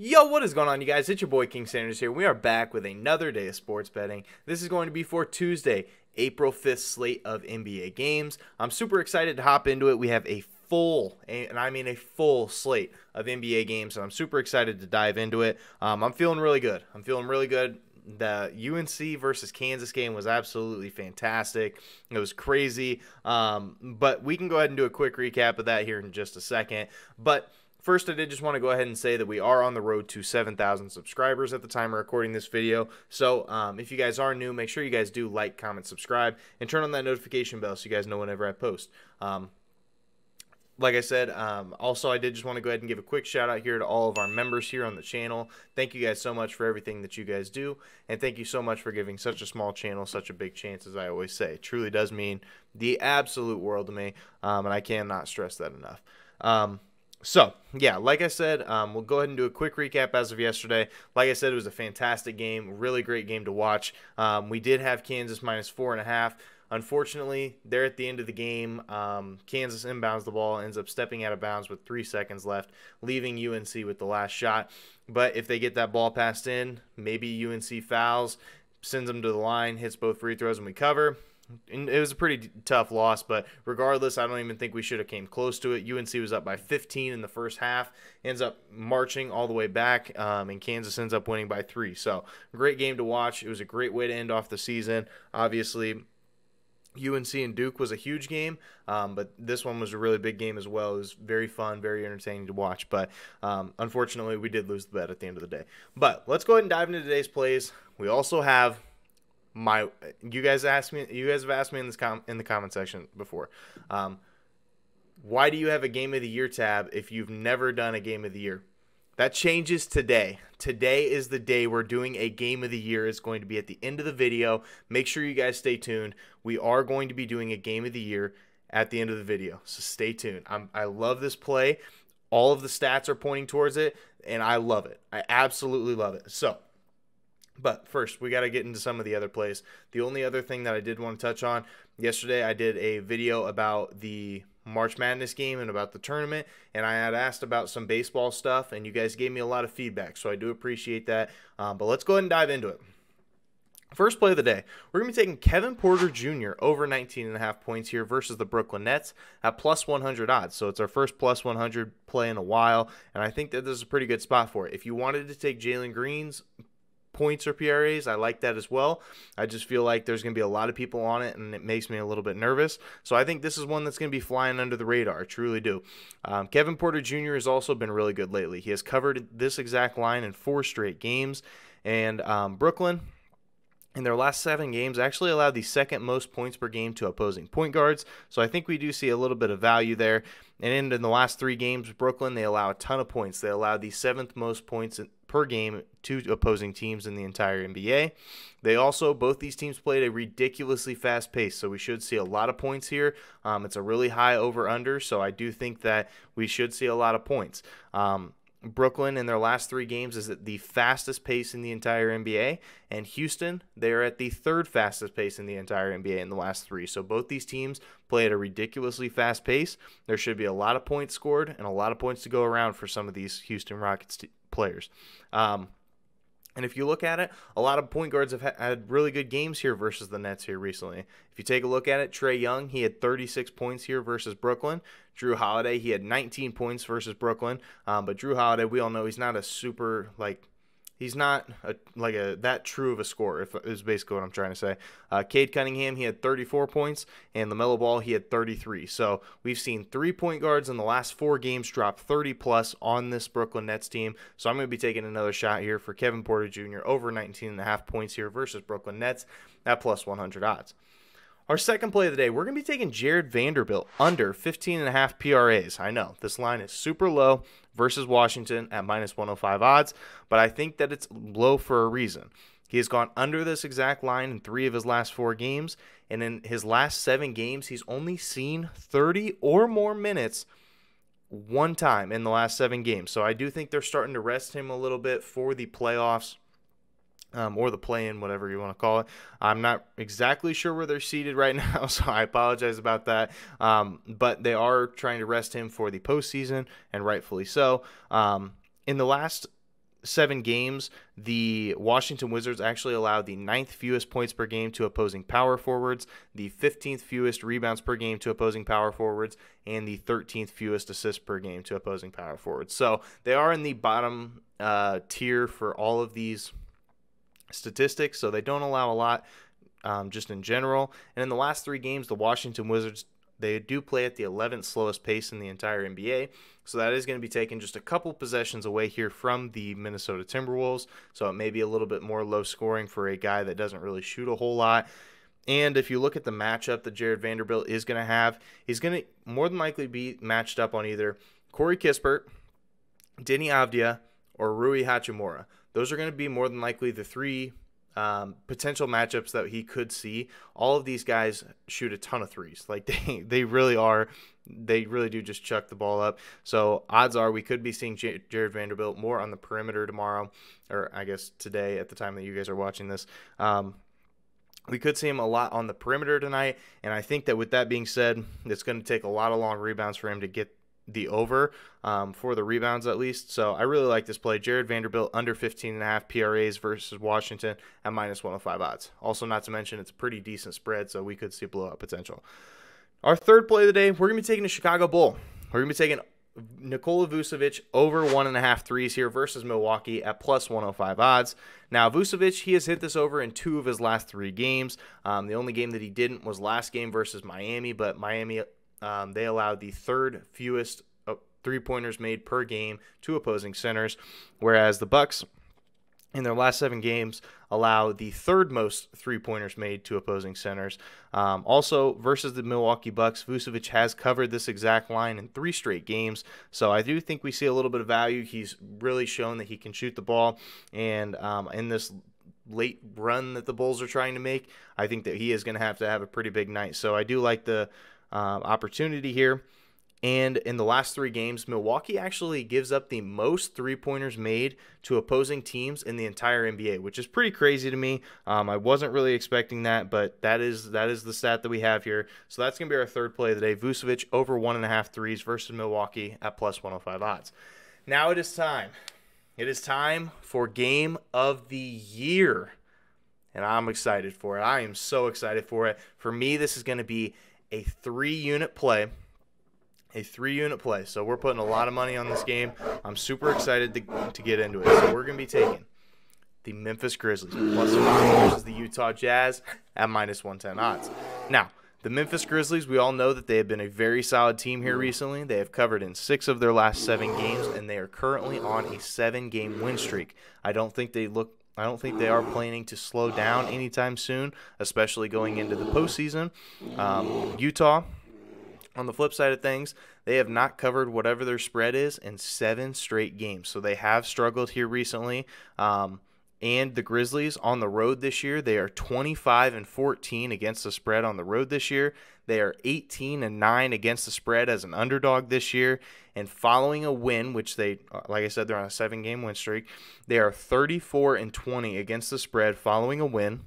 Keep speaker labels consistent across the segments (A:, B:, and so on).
A: Yo, what is going on, you guys? It's your boy King Sanders here. We are back with another day of sports betting. This is going to be for Tuesday, April 5th slate of NBA games. I'm super excited to hop into it. We have a full, and I mean a full slate of NBA games, and I'm super excited to dive into it. I'm feeling really good. The UNC versus Kansas game was absolutely fantastic. It was crazy, but we can go ahead and do a quick recap of that here in just a second. But first, I did just want to go ahead and say that we are on the road to 7,000 subscribers at the time of recording this video. So if you guys are new, make sure you guys do like, comment, subscribe, and turn on that notification bell so you guys know whenever I post. Like I said, also I did just want to go ahead and give a quick shout out here to all of our members here on the channel. Thank you guys so much for everything that you guys do, and thank you so much for giving such a small channel such a big chance, as I always say. It truly does mean the absolute world to me, and I cannot stress that enough. So, yeah, like I said, we'll go ahead and do a quick recap as of yesterday. Like I said, it was a fantastic game, really great game to watch. We did have Kansas minus 4.5. Unfortunately, there at the end of the game, Kansas inbounds the ball, ends up stepping out of bounds with 3 seconds left, leaving UNC with the last shot. But if they get that ball passed in, maybe UNC fouls, sends them to the line, hits both free throws, and we cover. And it was a pretty tough loss, but regardless, I don't even think we should have came close to it. UNC was up by 15 in the first half, ends up marching all the way back, and Kansas ends up winning by 3. So, great game to watch. It was a great way to end off the season. Obviously, UNC and Duke was a huge game, but this one was a really big game as well. It was very fun, very entertaining to watch, but unfortunately, we did lose the bet at the end of the day. But let's go ahead and dive into today's plays. We also have you guys have asked me in the comment section before, why do you have a game of the year tab if you've never done a game of the year? That changes today. Today is the day we're doing a game of the year. It's going to be at the end of the video. Make sure you guys stay tuned. We are going to be doing a game of the year at the end of the video, so stay tuned. I love this play. All of the stats are pointing towards it, and I love it. I absolutely love it. But first, we got to get into some of the other plays. The only other thing that I did want to touch on, yesterday I did a video about the March Madness game and about the tournament, and I had asked about some baseball stuff, and you guys gave me a lot of feedback, so I do appreciate that. But let's go ahead and dive into it. First play of the day, we're going to be taking Kevin Porter Jr. over 19.5 points here versus the Brooklyn Nets at plus 100 odds. So it's our first plus 100 play in a while, and I think that this is a pretty good spot for it. If you wanted to take Jalen Green's points or PRAs, I like that as well. I just feel like there's going to be a lot of people on it, and it makes me a little bit nervous. So I think this is one that's going to be flying under the radar. I truly do. Kevin Porter Jr. has also been really good lately. He has covered this exact line in 4 straight games, and Brooklyn, in their last 7 games, actually allowed the second most points per game to opposing point guards. So I think we do see a little bit of value there. And in the last 3 games, Brooklyn, they allow a ton of points. They allowed the 7th most points per game to opposing teams in the entire NBA. They also, both these teams played a ridiculously fast pace, so we should see a lot of points here. It's a really high over-under, so I do think that we should see a lot of points. Brooklyn in their last 3 games is at the fastest pace in the entire NBA, and Houston, they're at the 3rd fastest pace in the entire NBA in the last 3. So both these teams play at a ridiculously fast pace. There should be a lot of points scored and a lot of points to go around for some of these Houston Rockets players. And if you look at it, a lot of point guards have had really good games here versus the Nets here recently. If you take a look at it, Trae Young, he had 36 points here versus Brooklyn. Drew Holiday, he had 19 points versus Brooklyn. But Drew Holiday, we all know he's not a super, he's not that true of a scorer, is basically what I'm trying to say. Cade Cunningham, he had 34 points, and LaMelo Ball, he had 33. So we've seen 3 point guards in the last 4 games drop 30-plus on this Brooklyn Nets team. So I'm going to be taking another shot here for Kevin Porter Jr. over 19.5 points here versus Brooklyn Nets at plus 100 odds. Our second play of the day, we're going to be taking Jared Vanderbilt under 15.5 PRAs. I know, this line is super low versus Washington at minus 105 odds, but I think that it's low for a reason. He has gone under this exact line in 3 of his last 4 games, and in his last 7 games, he's only seen 30 or more minutes 1 time in the last 7 games. So I do think they're starting to rest him a little bit for the playoffs. Or the play-in, whatever you want to call it. I'm not exactly sure where they're seated right now, so I apologize about that. But they are trying to rest him for the postseason, and rightfully so. In the last 7 games, the Washington Wizards actually allowed the 9th fewest points per game to opposing power forwards, the 15th fewest rebounds per game to opposing power forwards, and the 13th fewest assists per game to opposing power forwards. So they are in the bottom tier for all of these statistics, so they don't allow a lot just in general. And in the last 3 games, the Washington Wizards, they do play at the 11th slowest pace in the entire NBA, so that is going to be taking just a couple possessions away here from the Minnesota Timberwolves, so it may be a little bit more low scoring for a guy that doesn't really shoot a whole lot. And if you look at the matchup that Jared Vanderbilt is going to have, he's going to more than likely be matched up on either Corey Kispert, Deni Avdija, or Rui Hachimura. Those are going to be more than likely the 3 potential matchups that he could see. All of these guys shoot a ton of threes. Like they really are. They really do just chuck the ball up. So odds are we could be seeing Jared Vanderbilt more on the perimeter tomorrow, or I guess today at the time that you guys are watching this. We could see him a lot on the perimeter tonight, and I think that with that being said, it's going to take a lot of long rebounds for him to get the over for the rebounds at least. So I really like this play. Jared Vanderbilt under 15.5 PRAs versus Washington at -105 odds. Also, not to mention, it's a pretty decent spread, so we could see blowout potential. Our third play of the day, we're going to be taking a Chicago Bull. We're going to be taking Nikola Vucevic over 1.5 threes here versus Milwaukee at +105 odds. Now, Vucevic, he has hit this over in 2 of his last 3 games. The only game that he didn't was last game versus Miami, but Miami, they allowed the 3rd fewest three-pointers made per game to opposing centers, whereas the Bucks in their last 7 games allow the 3rd most three-pointers made to opposing centers. Also, versus the Milwaukee Bucks, Vucevic has covered this exact line in 3 straight games, so I do think we see a little bit of value. He's really shown that he can shoot the ball, and in this late run that the Bulls are trying to make, I think that he is going to have a pretty big night. So I do like the opportunity here. And in the last 3 games, Milwaukee actually gives up the most three-pointers made to opposing teams in the entire NBA, which is pretty crazy to me. I wasn't really expecting that, but that is the stat that we have here. So that's going to be our third play of the day. Vucevic over 1.5 threes versus Milwaukee at +105 odds. Now it is time. It is time for Game of the Year, and I'm excited for it. I am so excited for it. For me, this is going to be a 3-unit play. A 3-unit play. So we're putting a lot of money on this game. I'm super excited to get into it. So we're going to be taking the Memphis Grizzlies +5 versus the Utah Jazz at -110 odds. Now, the Memphis Grizzlies, we all know that they have been a very solid team here recently. They have covered in 6 of their last 7 games, and they are currently on a 7-game win streak. I don't think they are planning to slow down anytime soon, especially going into the postseason. Utah, on the flip side of things, they have not covered whatever their spread is in 7 straight games. So they have struggled here recently. And the Grizzlies on the road this year, they are 25-14 against the spread on the road this year. They are 18-9 against the spread as an underdog this year. And following a win, which they, like I said, they're on a 7-game win streak, they are 34-20 against the spread following a win.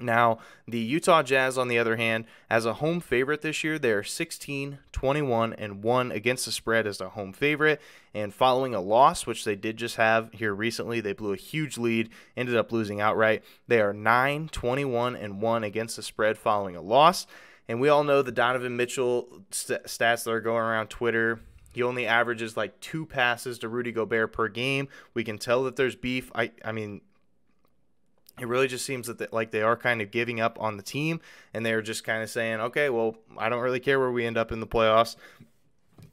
A: Now, the Utah Jazz, on the other hand, as a home favorite this year, they are 16-21-1 against the spread as a home favorite. And following a loss, which they did just have here recently, they blew a huge lead, ended up losing outright. They are 9-21-1 against the spread following a loss. And we all know the Donovan Mitchell stats that are going around Twitter. He only averages like 2 passes to Rudy Gobert per game. We can tell that there's beef. I mean, it really just seems that they are kind of giving up on the team, and they're just kind of saying, okay, well, I don't really care where we end up in the playoffs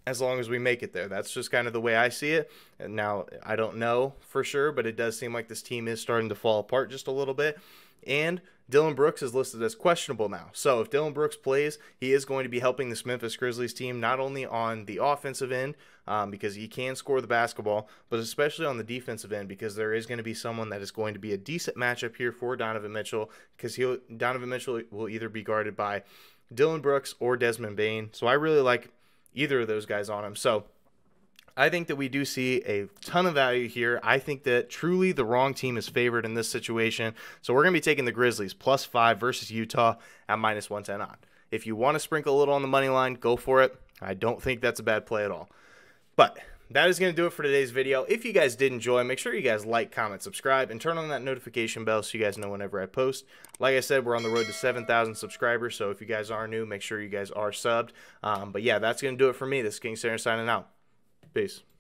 A: as long as we make it there. That's just kind of the way I see it. And now, I don't know for sure, but it does seem like this team is starting to fall apart just a little bit. And Dillon Brooks is listed as questionable now. So if Dillon Brooks plays, he is going to be helping this Memphis Grizzlies team not only on the offensive end because he can score the basketball, but especially on the defensive end because there is going to be someone that is going to be a decent matchup here for Donovan Mitchell because Donovan Mitchell will either be guarded by Dillon Brooks or Desmond Bane. So I really like either of those guys on him. So I think that we do see a ton of value here. I think that truly the wrong team is favored in this situation. So we're going to be taking the Grizzlies +5 versus Utah at -110 odd. If you want to sprinkle a little on the money line, go for it. I don't think that's a bad play at all. But that is going to do it for today's video. If you guys did enjoy, make sure you guys like, comment, subscribe, and turn on that notification bell so you guys know whenever I post. Like I said, we're on the road to 7,000 subscribers, so if you guys are new, make sure you guys are subbed. But yeah, that's going to do it for me. This is King Sarah signing out. Peace.